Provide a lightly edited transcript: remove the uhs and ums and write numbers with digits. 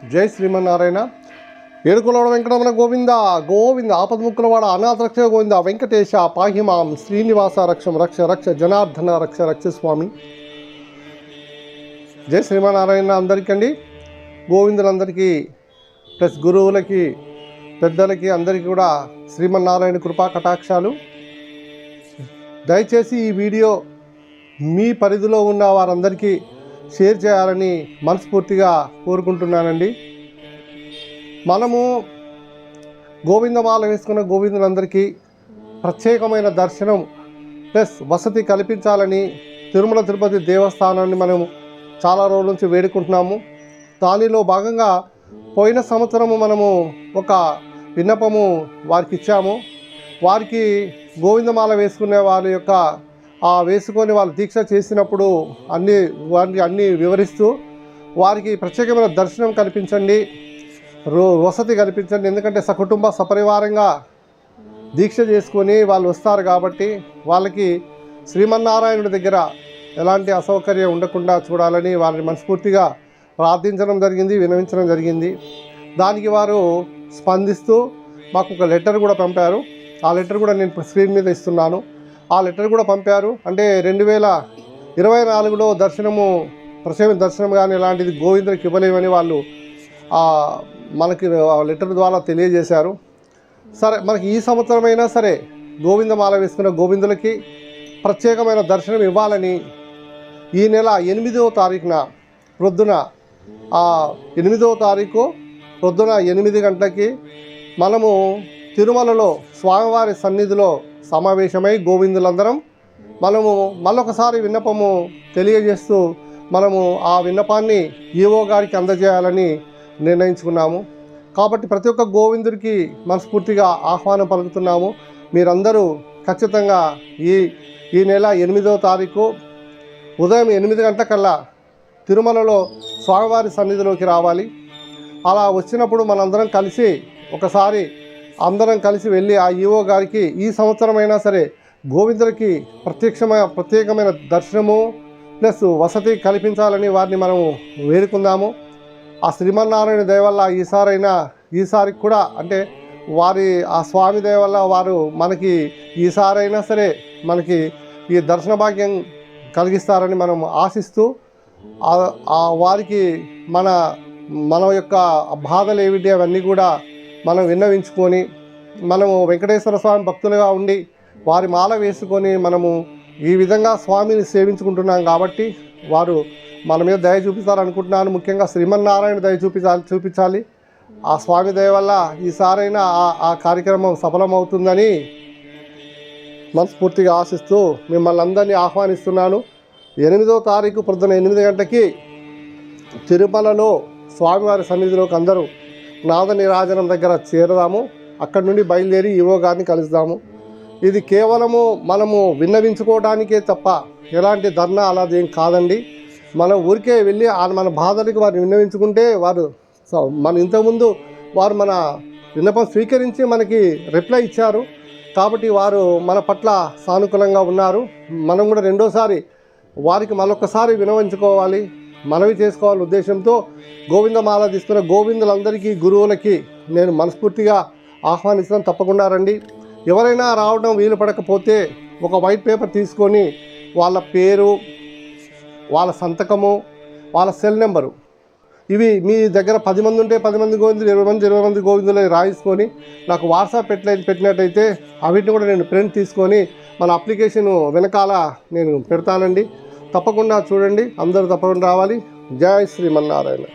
జై శ్రీమన్నారాయణ. ఏడుకొండల వెంకటరమణ గోవింద గోవింద. ఆపద్ముక్కులవాడ అనాథ రక్ష గోవింద. వెంకటేశ పాహిమాం. శ్రీనివాస రక్షం రక్ష రక్ష. జనార్దన రక్ష రక్ష స్వామి. జై శ్రీమన్నారాయణ అందరికండి, గోవిందులందరికీ ప్లస్ గురువులకి, పెద్దలకి అందరికీ కూడా శ్రీమన్నారాయణ కృపా కటాక్షాలు. దయచేసి ఈ వీడియో మీ పరిధిలో ఉన్న వారందరికీ షేర్ చేయాలని మనస్ఫూర్తిగా కోరుకుంటున్నానండి. మనము గోవిందమాల వేసుకున్న గోవిందులందరికీ ప్రత్యేకమైన దర్శనం ప్లస్ వసతి కల్పించాలని తిరుమల తిరుపతి దేవస్థానాన్ని మనము చాలా రోజుల నుంచి వేడుకుంటున్నాము. దానిలో భాగంగా పోయిన సంవత్సరము మనము ఒక విన్నపము వారికి ఇచ్చాము. వారికి గోవిందమాల వేసుకునే వారి యొక్క వేసుకొని వాళ్ళు దీక్ష చేసినప్పుడు వారికి అన్నీ వివరిస్తూ వారికి ప్రత్యేకమైన దర్శనం కల్పించండి, వసతి కల్పించండి. ఎందుకంటే సకుటుంబ సపరివారంగా దీక్ష చేసుకొని వాళ్ళు వస్తారు కాబట్టి వాళ్ళకి శ్రీమన్నారాయణుడి దగ్గర ఎలాంటి అసౌకర్యం ఉండకుండా చూడాలని వారిని మనస్ఫూర్తిగా ప్రార్థించడం జరిగింది, వినవించడం జరిగింది. దానికి వారు స్పందిస్తూ మాకు ఒక లెటర్ కూడా పంపారు. ఆ లెటర్ కూడా నేను స్క్రీన్ మీద ఇస్తున్నాను. ఆ లెటర్ కూడా పంపారు. అంటే 2024లో దర్శనం కానీ ఎలాంటిది గోవిందుడికి ఇవ్వలేమని వాళ్ళు మనకి లెటర్ ద్వారా తెలియజేశారు. సరే, మనకి ఈ సంవత్సరమైనా సరే గోవిందమాల వేసుకున్న గోవిందులకి ప్రత్యేకమైన దర్శనం ఇవ్వాలని ఈ నెల 8వ తారీఖున ప్రొద్దున 8వ తారీఖు ప్రొద్దున 8 గంటలకి మనము తిరుమలలో స్వామివారి సన్నిధిలో సమావేశమై గోవిందులందరం మనము మళ్ళొకసారి విన్నపము తెలియజేస్తూ మనము ఆ విన్నపాన్ని ఈవో గారికి అందజేయాలని నిర్ణయించుకున్నాము. కాబట్టి ప్రతి ఒక్క గోవిందుడికి మనస్ఫూర్తిగా ఆహ్వానం పలుకుతున్నాము. మీరందరూ ఖచ్చితంగా ఈ నెల 8వ తారీఖు ఉదయం 8 గంటలకల్లా తిరుమలలో స్వామివారి సన్నిధిలోకి రావాలి. అలా వచ్చినప్పుడు మనందరం కలిసి ఒకసారి అందరం కలిసి వెళ్ళి ఆ ఈవో గారికి ఈ సంవత్సరమైనా సరే గోవిందులకి ప్రత్యేకమైన దర్శనము ప్లస్ వసతి కల్పించాలని వారిని మనము వేడుకుందాము. ఆ శ్రీమన్నారాయణ దయ వల్ల ఈసారికి కూడా అంటే ఆ స్వామి దయ వల్ల వారు మనకి ఈసారైనా సరే మనకి ఈ దర్శన భాగ్యం కలిగిస్తారని మనం ఆశిస్తూ వారికి మన యొక్క బాధలు ఏమిటి అవన్నీ కూడా మనం విన్నవించుకొని మనము వెంకటేశ్వర స్వామి భక్తులుగా ఉండి వారి మాల వేసుకొని మనము ఈ విధంగా స్వామిని సేవించుకుంటున్నాం కాబట్టి వారు మన మీద దయ చూపిస్తారనుకుంటున్నాను. ముఖ్యంగా శ్రీమన్నారాయణ దయ చూపించాలి. ఆ స్వామి దయ వల్ల ఈసారైనా ఆ కార్యక్రమం సఫలమవుతుందని మనస్ఫూర్తిగా ఆశిస్తూ మిమ్మల్ని అందరినీ ఆహ్వానిస్తున్నాను. 8వ తారీఖు పొద్దున 8 గంటలకి తిరుమలలో స్వామివారి సన్నిధిలోకి అందరూ నాద నీరాజనం దగ్గర చేరదాము. అక్కడి నుండి బయలుదేరి ఈవో గారిని కలుద్దాము. ఇది కేవలము మనము విన్నవించుకోవడానికే తప్ప ఎలాంటి ధర్నా అలాదేం కాదండి. మనం ఊరికే వెళ్ళి మన బాధలకి వారిని విన్నవించుకుంటే ఇంతకుముందు వారు మన విన్నపం స్వీకరించి మనకి రిప్లై ఇచ్చారు. కాబట్టి వారు మన పట్ల సానుకూలంగా ఉన్నారు. మనం కూడా రెండోసారి వారికి మరొకసారి వినవించుకోవాలి, మనవి చేసుకోవాలని ఉద్దేశంతో గోవిందమాల తీసుకున్న గోవిందులందరికీ గురువులకి నేను మనస్ఫూర్తిగా ఆహ్వానిస్తాను. తప్పకుండా రండి. ఎవరైనా రావడం వీలు పడకపోతే ఒక వైట్ పేపర్ తీసుకొని వాళ్ళ పేరు, వాళ్ళ సంతకము, వాళ్ళ సెల్ నెంబరు ఇవి మీ దగ్గర 10 మంది ఉంటే 10 మంది గోవిందులు, 20 మంది గోవిందులు రాయించుకొని నాకు వాట్సాప్ పెట్టినట్టయితే అవిటిని కూడా నేను ప్రింట్ తీసుకొని మన అప్లికేషన్ వెనకాల నేను పెడతానండి. తప్పకుండా చూడండి, అందరూ తప్పకుండా రావాలి. జై శ్రీమన్నారాయణ.